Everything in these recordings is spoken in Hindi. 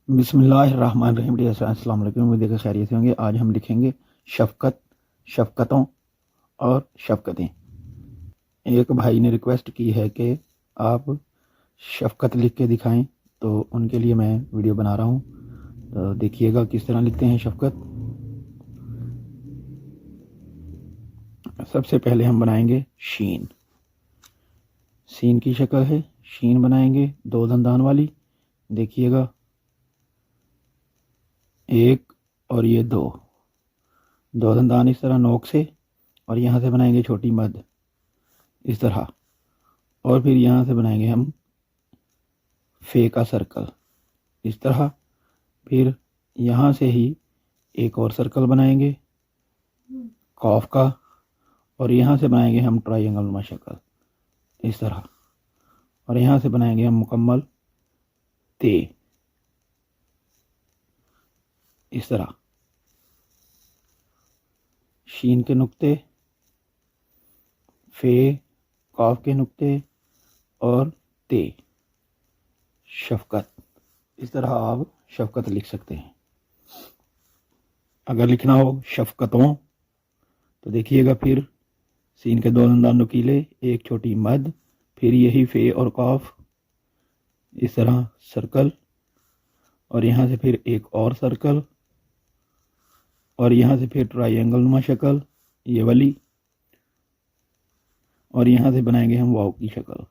बिस्मिल्लाहिर्रहमानिर्रहीम। अस्सलाम वालेकुम। उम्मीद है कि खैरियत से होंगे। आज हम लिखेंगे शफ़क़त, शफ़क़तों और शफ़क़तें। एक भाई ने रिक्वेस्ट की है कि आप शफ़क़त लिख के दिखाएं, तो उनके लिए मैं वीडियो बना रहा हूं। तो देखिएगा किस तरह लिखते हैं शफ़क़त। सबसे पहले हम बनाएंगे शीन। सीन की शक्ल है, शीन बनाएंगे दो दंदान वाली। देखिएगा, एक और ये दो दंदान इस तरह नोक से, और यहाँ से बनाएंगे छोटी मद इस तरह, और फिर यहाँ से बनाएंगे हम फे का सर्कल इस तरह। फिर यहाँ से ही एक और सर्कल बनाएंगे कॉफ का, और यहाँ से बनाएंगे हम ट्रायंगल नुमा शक्ल इस तरह, और यहाँ से बनाएंगे हम मुकम्मल ते इस तरह। शीन के नुक्ते, फे, कॉफ के नुक्ते और ते, शफ़क़त। इस तरह आप शफ़क़त लिख सकते हैं। अगर लिखना हो शफ़क़तों तो देखिएगा, फिर सीन के दो दंदान नुकीले, एक छोटी मद, फिर यही फे और कॉफ इस तरह सर्कल, और यहाँ से फिर एक और सर्कल, और यहाँ से फिर ट्रायंगल नुमा शक्ल ये वाली, और यहाँ से बनाएंगे हम वाव की शक्ल।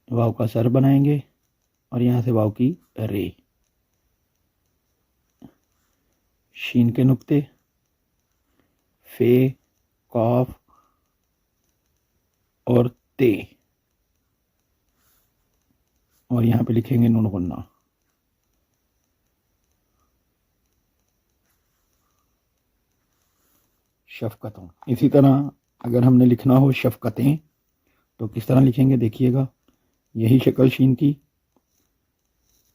वाव का सर बनाएंगे, और यहाँ से वाव की रे। शीन के नुक्ते, फे, कॉफ और ते, और यहाँ पे लिखेंगे नून गुन्ना। शफ़क़तों। इसी तरह अगर हमने लिखना हो शफ़क़तें तो किस तरह लिखेंगे, देखिएगा। यही शक्ल शीन की,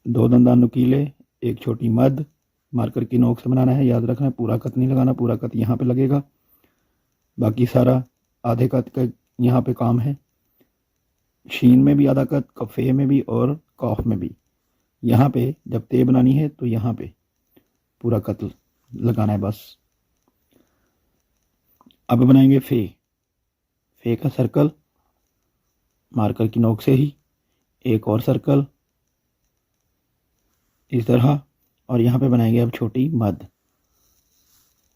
दो दंदान नुकीले, एक छोटी मद, मार्कर की नोक से बनाना है, याद रखना है। पूरा कत नहीं लगाना, पूरा कत यहाँ पे लगेगा, बाकी सारा आधे कत का यहाँ पे काम है। शीन में भी आधा कत, कफ़े में भी और कॉफ में भी। यहाँ पे जब ते बनानी है तो यहाँ पे पूरा कत लगाना है बस। अब बनाएंगे फे। फे का सर्कल, मार्कर की नोक से ही एक और सर्कल इस तरह, और यहाँ पे बनाएंगे अब छोटी मद।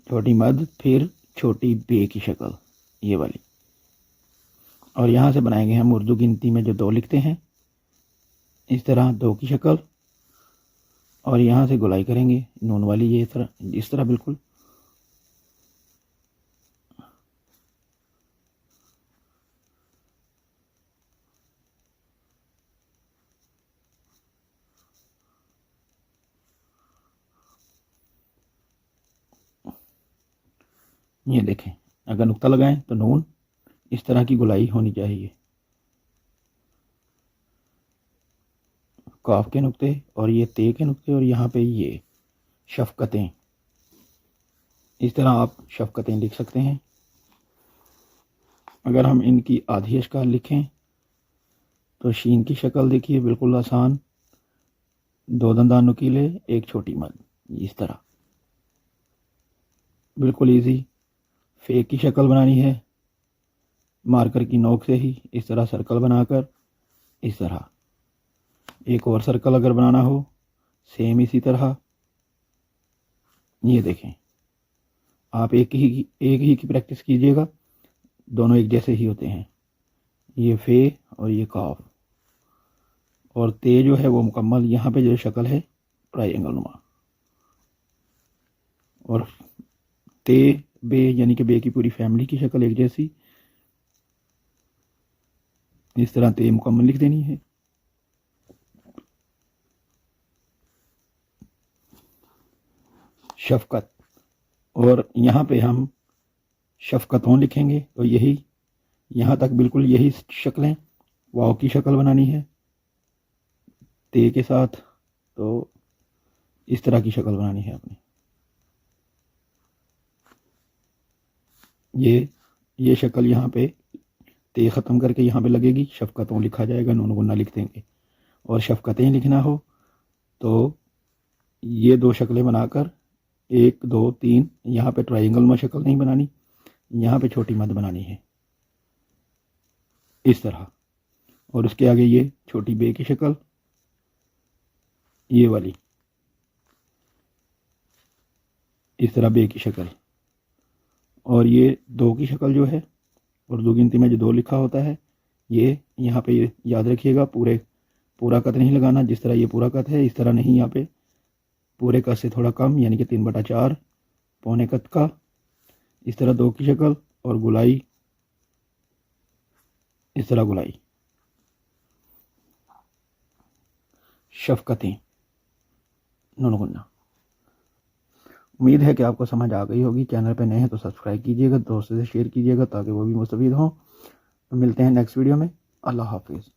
छोटी मद, फिर छोटी बे की शक्ल ये वाली, और यहाँ से बनाएंगे हम उर्दू गिनती में जो दो लिखते हैं इस तरह दो की शक्ल, और यहाँ से गुलाई करेंगे नून वाली ये इस तरह बिल्कुल। ये देखें, अगर नुक्ता लगाएं तो नून इस तरह की गुलाई होनी चाहिए। काफ के नुक्ते और ये ते के नुक्ते, और यहाँ पे ये शफ़क़तें। इस तरह आप शफ़क़तें लिख सकते हैं। अगर हम इनकी आधी अशकाल लिखें तो शीन की शक्ल देखिए, बिल्कुल आसान, दो दंदान नुकीले, एक छोटी मद इस तरह, बिल्कुल इजी। फे की शक्ल बनानी है, मार्कर की नोक से ही इस तरह सर्कल बनाकर इस तरह। एक और सर्कल अगर बनाना हो सेम इसी तरह। ये देखें, आप एक ही की प्रैक्टिस कीजिएगा, दोनों एक जैसे ही होते हैं। ये फे और ये काफ, और ते जो है वो मुकम्मल यहाँ पे जो शक्ल है ट्रायंगल नुमा, और ते बे यानी कि बे की पूरी फैमिली की शक्ल एक जैसी इस तरह ते मुकम्मल लिख देनी है। शफ़क़त, और यहाँ पे हम शफ़क़तों लिखेंगे तो यही यहाँ तक बिल्कुल यही शक्लें। वाव की शक्ल बनानी है ते के साथ, तो इस तरह की शक्ल बनानी है आपने। ये शक्ल यहाँ पे ते ख़त्म करके यहाँ पे लगेगी, शफ़क़तों लिखा जाएगा, नून गुन्ना लिख देंगे। और शफ़क़तें लिखना हो तो ये दो शक्लें बनाकर 1 2 3, यहाँ पे ट्रायंगल में शक्ल नहीं बनानी, यहाँ पे छोटी मद बनानी है इस तरह। और उसके आगे ये छोटी बे की शक्ल, ये वाली इस तरह बे की शक्ल। और ये 2 की शक्ल जो है, उर्दू गिनती में जो 2 लिखा होता है, ये यहाँ पे याद रखिएगा, पूरा कत नहीं लगाना। जिस तरह ये पूरा कत है इस तरह नहीं, यहाँ पे पूरे कत से थोड़ा कम, यानी कि 3/4 पौने कत का। इस तरह 2 की शक्ल और गुलाई, इस तरह गुलाई। शफकतें नून गुन्ना। उम्मीद है कि आपको समझ आ गई होगी। चैनल पे नए हैं तो सब्सक्राइब कीजिएगा, दोस्तों से शेयर कीजिएगा ताकि वो भी मुस्तफीद हों। मिलते हैं नेक्स्ट वीडियो में। अल्लाह हाफिज़।